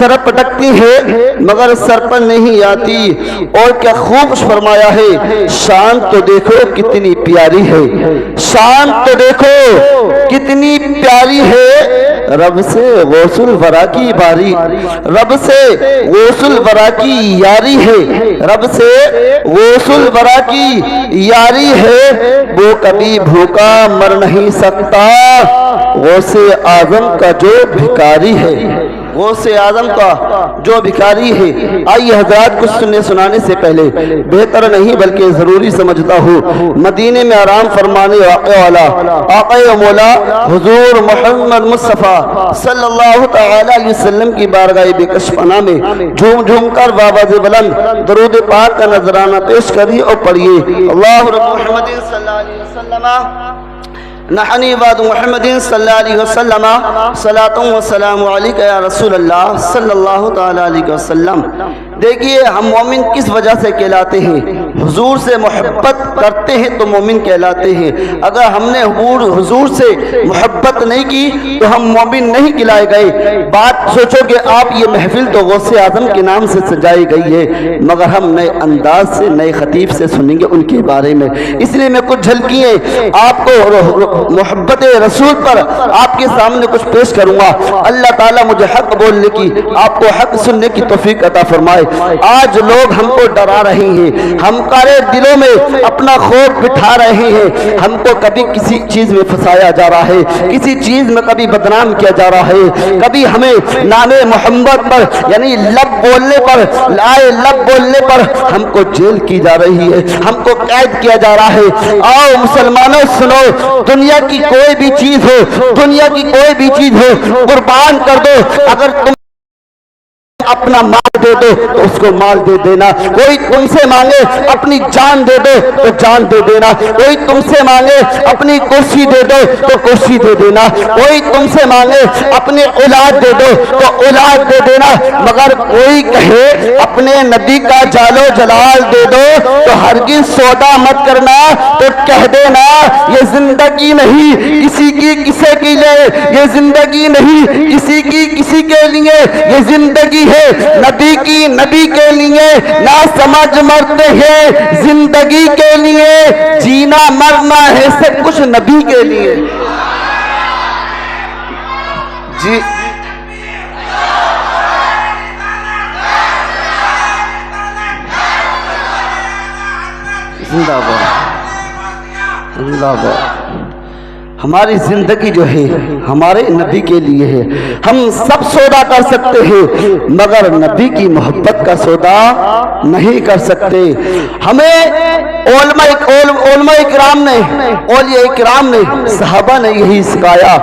سر پٹکتی ہے مگر سر پر نہیں آتی۔ اور کیا خوب فرمایا ہے، شان تو دیکھو کتنی پیاری ہے، شان تو دیکھو کتنی پیاری ہے، رب سے غوث الورا کی باری، رب سے غوث الورا کی یاری ہے، رب سے غوث الورا کی یاری ہے، وہ کبھی بھوکا مر نہیں سکتا، غوث اعظم کا جو بھکاری ہے، غوث اعظم کا جو بھکاری ہے۔ آئیے حضرات، کچھ سننے سنانے سے پہلے بہتر نہیں بلکہ ضروری سمجھتا ہوں، مدینے میں آرام فرمانے والا آقا و مولا حضور محمد مصطفیٰ صلی اللہ تعالی علیہ وسلم کی بارگاہ بے کش پناہ میں جھوم جھوم کر بآواز بلند درود پاک کا نذرانہ پیش کریے اور پڑھیے، اللہ رب محمد صلی اللہ علیہ وسلم نحنی بعد محمد صلی اللہ علیہ وسلم صلاۃ و سلام علیک یا رسول اللہ صلی اللہ تعالی علیہ وسلم۔ دیکھیے ہم مومن کس وجہ سے کہلاتے ہیں، حضور سے محبت کرتے ہیں تو مومن کہلاتے ہیں، اگر ہم نے حضور سے محبت نہیں کی تو ہم مومن نہیں کہلائے گئے۔ بات سوچو کہ آپ یہ محفل تو غوث اعظم کے نام سے سجائی گئی ہے، مگر ہم نئے انداز سے نئے خطیب سے سنیں گے ان کے بارے میں، اس لیے میں کچھ جھلکیاں آپ کو محبت رسول پر آپ کے سامنے کچھ پیش کروں گا۔ اللہ تعالیٰ مجھے حق بولنے کی، آپ کو حق سننے کی توفیق عطا فرمائے۔ آج لوگ ہم کو ڈرا رہے ہیں، ہمارے دلوں میں اپنا خوف بٹھا رہے ہیں، ہم کو کبھی کسی چیز میں پھنسایا جا رہا ہے، کسی چیز میں کبھی بدنام کیا جا رہا ہے، کبھی ہمیں نام محمد پر یعنی لب بولنے پر لائے لب بولنے پر ہم کو جیل کی جا رہی ہے، ہم کو قید کیا جا رہا ہے۔ آؤ مسلمانوں سنو، دنیا کی کوئی بھی چیز ہو، دنیا کی کوئی بھی چیز ہو قربان کر دو، اگر تم اپنا مال دے دو تو اس کو مال دے دینا، کوئی تم سے مانگے اپنی جان دے دو تو جان دے دینا، کوئی تم سے مانگے اپنی کرسی دے دو تو کرسی دے دینا، کوئی تم سے مانگے اپنی اولاد دے دو تو اولاد دے دینا، مگر کوئی کہے اپنے نبی کا جال و جلال دے دو تو ہرگز سودا مت کرنا، تو کہہ دینا یہ زندگی نہیں کسی کی کسی کے لیے، یہ زندگی نہیں کسی کی کسی کے لیے، یہ زندگی ہے نبی کی نبی کے لیے، نہ سمجھ مرتے ہیں زندگی کے لیے، جینا مرنا ہے سب کچھ نبی کے لیے۔ جی زندہ باد زندہ باد۔ ہماری زندگی جو ہے ہمارے نبی کے لیے ہے، ہم سب سودا کر سکتے ہیں مگر نبی کی محبت کا سودا نہیں کر سکتے۔ ہمیں علماء اکرام نے اولیاء اکرام نے صحابہ نے یہی سکھایا،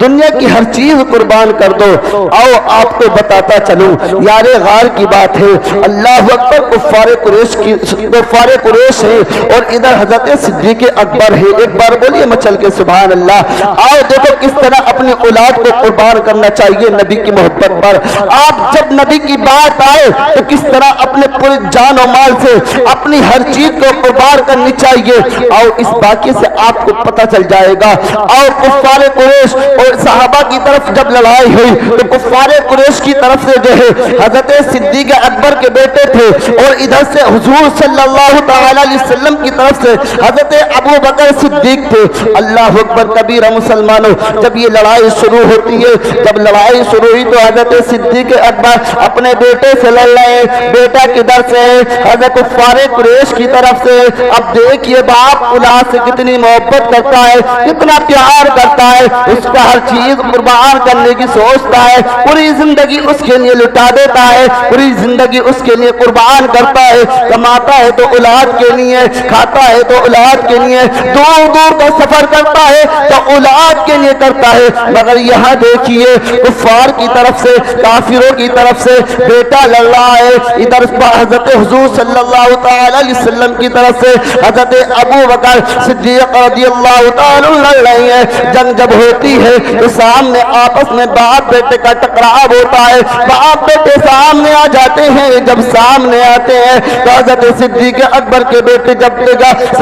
دنیا کی ہر چیز قربان کر دو۔ آؤ آپ کو بتاتا چلوں، یار غار کی بات ہے، اللہ اکبر، کفار قریش ہے اور ادھر حضرت صدیق اکبر ہے، ایک بار بولیے مچل کے سبحان اللہ۔ آؤ دیکھو کس طرح اپنی اولاد کو قربان کرنا چاہیے نبی کی محبت پر۔ آپ جب نبی کی بات آئے تو کس طرح اپنے پورے جان و مال سے اپنی ہر چیز کو قربان کرنی چاہیے۔ آؤ اس باقی سے آپ کو پتہ چل جائے گا۔ آؤ کفار قریش اور صحابہ کی طرف جب لڑائی ہوئی تو کفار قریش کی طرف سے جو ہے حضرت صدیق اکبر کے بیٹے تھے اور ادھر سے حضور صلی اللہ تعالی علیہ وسلم کی طرف سے حضرت ابو بکر صدیق تھے۔ اللہ اکبر کبیرہ مسلمانوں، جب یہ لڑائی شروع ہوتی ہے، جب لڑائی شروع ہوئی تو حضرت صدیق اکبر اپنے بیٹے سے لڑ رہے ہیں، بیٹا کدھر سے حضرت کفار قریش کی طرف سے۔ اب دیکھیے باپ اولاد سے کتنی محبت کرتا ہے، کتنا پیار کرتا ہے، اس کا ہر چیز قربان کرنے کی سوچتا ہے، پوری زندگی اس کے لیے لٹا دیتا ہے، پوری زندگی اس کے لیے قربان کرتا ہے، کماتا ہے تو اولاد کے لیے، کھاتا ہے تو اولاد کے لیے، دور دور کا سفر کرتا ہے تو اولاد کے لیے کرتا ہے۔ مگر یہاں دیکھیے کفار کی طرف سے، کافروں کی طرف سے بیٹا لڑ رہا ہے، ادھر حضرت حضور صلی اللہ تعالی علیہ وسلم کی طرف سے حضرت ابو بکر صدیق رضی اللہ تعالی لڑ رہے ہیں۔ جنگ جب ہوتی ہے تو سامنے آپس میں باپ بیٹے کا ٹکراؤ ہوتا ہے، باپ بیٹے سامنے آ جاتے ہیں، جب سامنے آتے ہیں تو حضرت صدیق اکبر کے بیٹے جب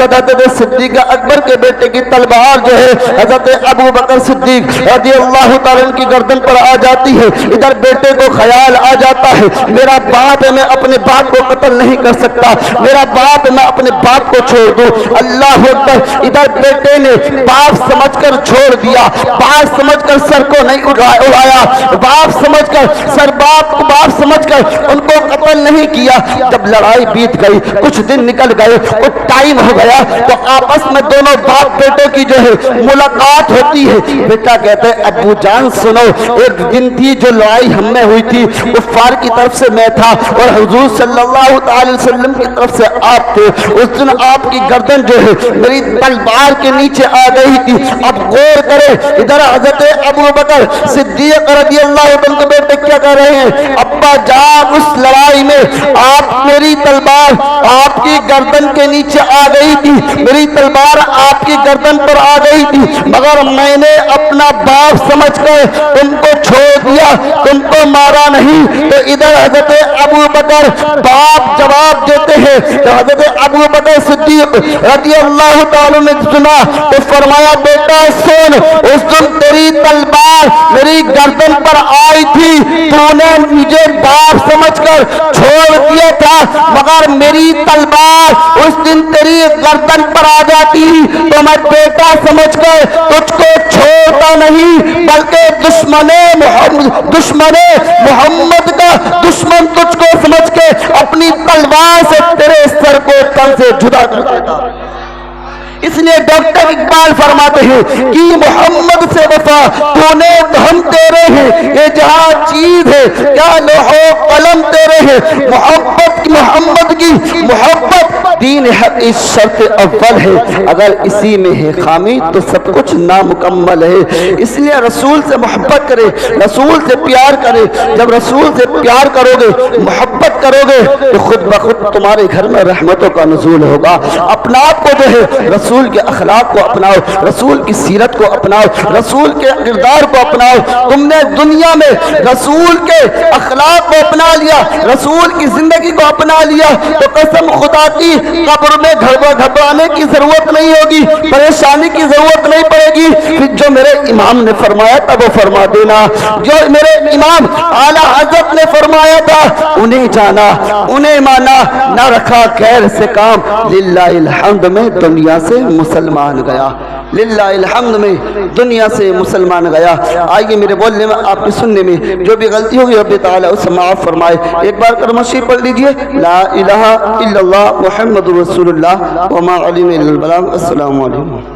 حضرت صدیق اکبر کے بیٹے کی تلوار جو ہے حضرت ابو بکر صدیق رضی اللہ تعالیٰ کی گردن پر آ جاتی ہے. ادھر بیٹے کو خیال آ جاتا ہے میرا باپ ہے, میں اپنے باپ کو قتل نہیں کر سکتا, میرا باپ ہے میں اپنے باپ کو چھوڑ دوں. اللہ اکبر. ادھر بیٹے نے باپ سمجھ کر چھوڑ دیا, باپ سمجھ کر سر کو نہیں اڑایا, باپ سمجھ کر باپ سمجھ کر ان کو قتل نہیں کیا. جب لڑائی بیت گئی, کچھ دن نکل گئے, کچھ ٹائم ہو گیا, تو آپس میں دونوں باپ بیٹوں کی جو ہے ملاقات ہوتی ہے. بیٹا کہتے ہیں ابو جان سنو, ایک دن تھی جو لڑائی ہم میں ہوئی تھی, کفار کی طرف سے میں تھا اور حضور صلی اللہ تعالی وسلم کی طرف سے آپ تھے. اس دن آپ کی گردن جو ہے میری تلوار کے نیچے آ گئی تھی. اب غور کرے, ادھر حضرت ابو بکر صدیق رضی اللہ عنہ کے بیٹے کیا کہہ رہے ہیں, ابا جان اس لڑائی میں آپ میری تلوار آپ کی گردن کے نیچے آ گئی تھی, میری تلوار آپ کی گردن پر آ گئی تھی, مگر میں نے اپنا باپ سمجھ کر تم کو چھوڑ دیا, تم کو مارا نہیں. تو ادھر حضرت ابو بکر باپ جواب دیتے ہیں. تو حضرت ابو بکر صدیق رضی اللہ تعالی نے سنا تو فرمایا بیٹا سن, اس دن تیری تلوار میری گردن پر آئی تھی, تو نے مجھے باپ سمجھ کر چھوڑ دیا تھا, مگر میری تلوار اس دن تیری گردن پر آ جاتی تو میں بیٹا سمجھ کر تجھ کو چھوڑتا نہیں, بلکہ دشمن محمد کا دشمن تجھ کو سمجھ کے اپنی تلوار سے تیرے سر کو تن سے جدا کر دیتا. اس لیے ڈاکٹر اقبال فرماتے ہیں کہ محمد سے وفا تو نے ہم تیرے ہیں, یہ جہاں چیز ہے کیا لوح و قلم تیرے ہیں. محمد کی محبت دین حق اس شرط اول ہے, اگر اسی میں ہے خامی تو سب کچھ نامکمل ہے. اس لیے رسول سے محبت کرے, رسول سے پیار کرے. جب رسول سے پیار کرو گے, محبت کرو گے, تو خود بخود تمہارے گھر میں رحمتوں کا نزول ہوگا. اپنا آپ کو جو ہے رسول کے اخلاق کو اپناؤ, رسول کی سیرت کو اپناؤ, رسول کے کردار کو اپناؤ. تم نے دنیا میں رسول کے اخلاق کو اپنا لیا, رسول کی زندگی کو اپنا لیا, تو قسم خدا کی قبر میں گھبرانے کی ضرورت نہیں ہوگی, پریشانی کی ضرورت نہیں پڑے گی. پھر جو میرے امام نے فرمایا تھا وہ فرما دینا, جو میرے امام اعلیٰ حضرت نے فرمایا تھا انہیں جانا, انہیں مانا, نہ رکھا غیر سے کام. للہ الحمد میں دنیا سے مسلمان گیا, للہ الحمد میں دنیا سے مسلمان گیا. آئیے میرے بولنے میں آپ کے سننے میں جو بھی غلطی ہوگی رب تعالیٰ اسے معاف فرمائے. ایک بار کلمہ شریف پڑھ لیجئے, لا الہ الا اللہ محمد رسول اللہ وما علم الا البلاغ. السلام علیکم.